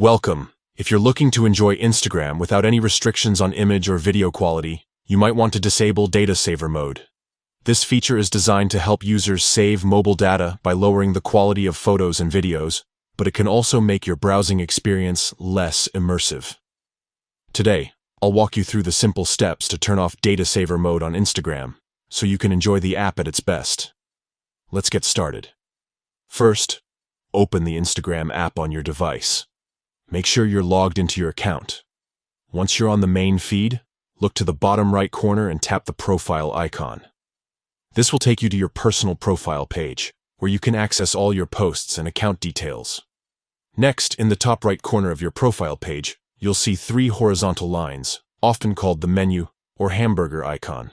Welcome. If you're looking to enjoy Instagram without any restrictions on image or video quality, you might want to disable Data Saver mode. This feature is designed to help users save mobile data by lowering the quality of photos and videos, but it can also make your browsing experience less immersive. Today, I'll walk you through the simple steps to turn off Data Saver mode on Instagram, so you can enjoy the app at its best. Let's get started. First, open the Instagram app on your device. Make sure you're logged into your account. Once you're on the main feed, look to the bottom right corner and tap the profile icon. This will take you to your personal profile page, where you can access all your posts and account details. Next, in the top right corner of your profile page, you'll see 3 horizontal lines, often called the menu or hamburger icon.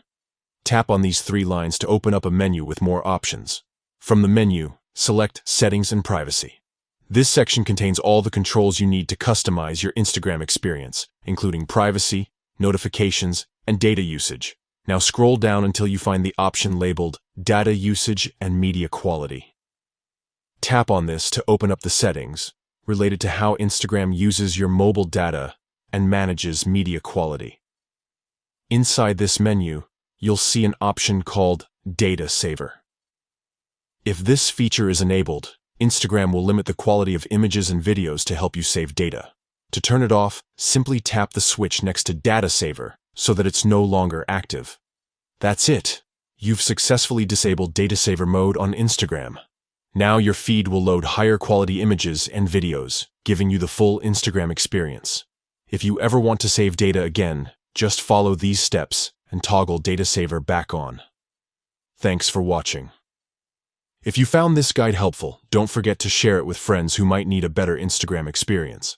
Tap on these 3 lines to open up a menu with more options. From the menu, select Settings and Privacy. This section contains all the controls you need to customize your Instagram experience, including privacy, notifications, and data usage. Now scroll down until you find the option labeled Data Usage and Media Quality. Tap on this to open up the settings related to how Instagram uses your mobile data and manages media quality. Inside this menu, you'll see an option called Data Saver. If this feature is enabled, Instagram will limit the quality of images and videos to help you save data. To turn it off, simply tap the switch next to Data Saver so that it's no longer active. That's it. You've successfully disabled Data Saver mode on Instagram. Now your feed will load higher quality images and videos, giving you the full Instagram experience. If you ever want to save data again, just follow these steps and toggle Data Saver back on. Thanks for watching. If you found this guide helpful, don't forget to share it with friends who might need a better Instagram experience.